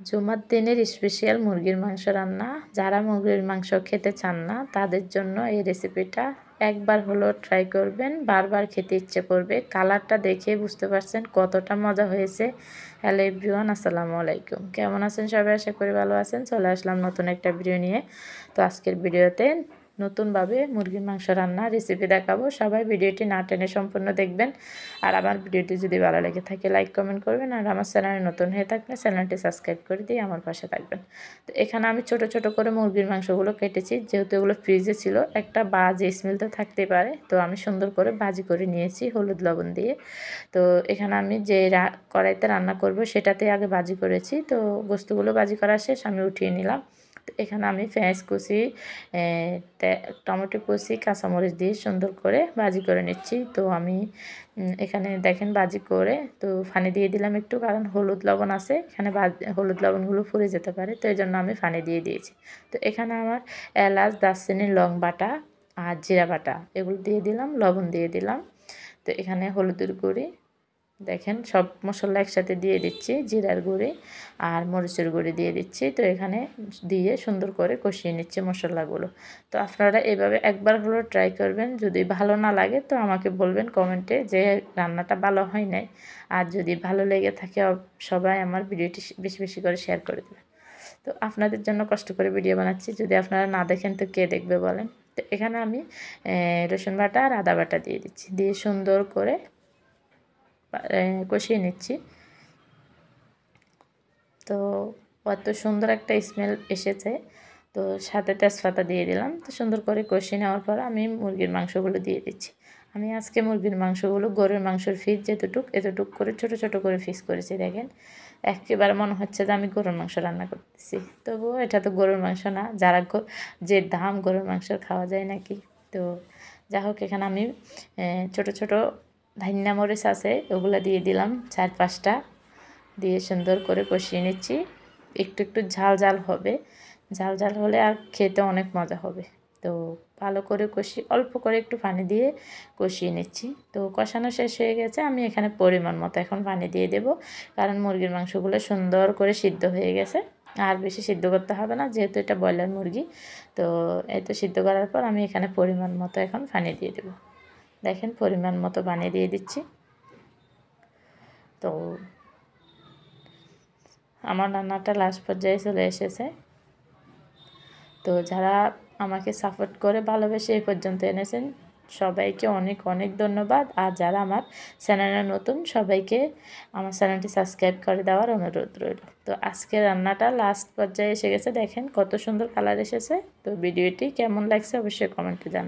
জুমার দিনের স্পেশাল মুরগির মাংস রান্না। যারা মুরগির মাংস খেতে চান না তাদের জন্য এই রেসিপিটা একবার হলো ট্রাই করবেন, বারবার খেতে ইচ্ছে করবে। কালারটা দেখে বুঝতে পারছেন কতটা মজা হয়েছে। হ্যালো এভরিওয়ান, আসসালামু আলাইকুম। কেমন আছেন সবাই? আশা করি ভালো আছেন। চলে আসলাম নতুন একটা ভিডিও নিয়ে। তো আজকের ভিডিওতে নতুনভাবে মুরগির মাংস রান্নার রেসিপি দেখাবো। সবাই ভিডিওটি না টেনে সম্পূর্ণ দেখবেন। আর আমার ভিডিওটি যদি ভালো লেগে থাকে লাইক কমেন্ট করবেন। আর আমার চ্যানেলে নতুন হয়ে থাকলে চ্যানেলটি সাবস্ক্রাইব করে দিয়ে আমার পাশে থাকবেন। তো এখানে আমি ছোট ছোট করে মুরগির মাংসগুলো কেটেছি, যেহেতু এগুলো ফ্রিজে ছিল একটা বাজে স্মেল তো থাকতেই পারে। তো আমি সুন্দর করে ভাজি করে নিয়েছি হলুদ লবণ দিয়ে। তো এখানে আমি যে কড়াইতে রান্না করব সেটাতে আগে ভাজি করেছি। তো গোস্তগুলো ভাজি করা শেষ, আমি উঠিয়ে নিলাম। তো এখানে আমি পেঁয়াজ কুচি, টমেটো কুচি, কাঁচামরিচ দিয়ে সুন্দর করে ভাজি করে নিচ্ছি। তো আমি এখানে দেখেন ভাজি করে তো পানি দিয়ে দিলাম একটু, কারণ হলুদ লবণ আছে এখানে, হলুদ লবণগুলো ফুরে যেতে পারে, তো এই জন্য আমি পানি দিয়ে দিয়েছি। তো এখানে আমার এলাচ, দারচিনি, লং বাটা আর জিরা বাটা এগুলো দিয়ে দিলাম, লবণ দিয়ে দিলাম। তো এখানে হলুদের গুঁড়ি দেখেন সব মশলা একসাথে দিয়ে দিচ্ছি, জিরার গুঁড়ি আর মরিচের গুঁড়ি দিয়ে দিচ্ছি। তো এখানে দিয়ে সুন্দর করে কষিয়ে নিচ্ছি মশলাগুলো। তো আপনারা এভাবে একবার হলো ট্রাই করবেন। যদি ভালো না লাগে তো আমাকে বলবেন কমেন্টে যে রান্নাটা ভালো হয় নাই। আর যদি ভালো লেগে থাকে সবাই আমার ভিডিওটি বেশি বেশি করে শেয়ার করে দেবেন। তো আপনাদের জন্য কষ্ট করে ভিডিও বানাচ্ছি, যদি আপনারা না দেখেন তো কে দেখবে বলেন। তো এখানে আমি রসুন বাটা আর আদা বাটা দিয়ে দিচ্ছি, দিয়ে সুন্দর করে কষিয়ে নিচ্ছি। তো কত সুন্দর একটা স্মেল এসেছে। তো সাথে তেজপাতা দিয়ে দিলাম। তো সুন্দর করে কষিয়ে নেওয়ার পর আমি মুরগির মাংসগুলো দিয়ে দিচ্ছি। আমি আজকে মুরগির মাংসগুলো গরুর মাংসের পিস এতটুক করে ছোট ছোট করে পিস করেছি। দেখেন একেবারে মনে হচ্ছে যে আমি গরুর মাংস রান্না করতেছি, তবুও এটা তো গরুর মাংস না। যে দাম গরুর মাংসের খাওয়া যায় নাকি। তো যাই হোক, এখানে আমি ছোট ছোট ধনিয়া মরিচ আছে ওগুলো দিয়ে দিলাম 4-5টা, দিয়ে সুন্দর করে কষিয়ে নিচ্ছি। একটু একটু ঝাল ঝাল হবে, ঝাল ঝাল হলে আর খেতে অনেক মজা হবে। তো ভালো করে অল্প করে একটু পানি দিয়ে কষিয়ে নিচ্ছি। তো কষানো শেষ হয়ে গেছে, আমি এখানে পরিমাণ মতো এখন পানি দিয়ে দেব, কারণ মুরগির মাংসগুলো সুন্দর করে সিদ্ধ হয়ে গেছে। আর বেশি সিদ্ধ করতে হবে না, যেহেতু এটা ব্রয়লার মুরগি। তো এই তো সিদ্ধ করার পর আমি এখানে পরিমাণ মতো এখন পানি দিয়ে দেব। দেখেন পরিমাণ মতো পানি দিয়ে দিচ্ছি। তো আমার রান্নাটা লাস্ট পর্যায়ে চলে এসেছে। তো যারা আমাকে সাপোর্ট করে ভালোবেসে এই পর্যন্ত এনেছেন সবাইকে অনেক অনেক ধন্যবাদ। আর যারা আমার চ্যানেলে নতুন সবাইকে আমার চ্যানেলটি সাবস্ক্রাইব করে দেওয়ার অনুরোধ রইল। তো আজকের রান্নাটা লাস্ট পর্যায়ে এসে গেছে, দেখেন কত সুন্দর কালার এসেছে। তো ভিডিওটি কেমন লাগছে অবশ্যই কমেন্টে জানাবেন।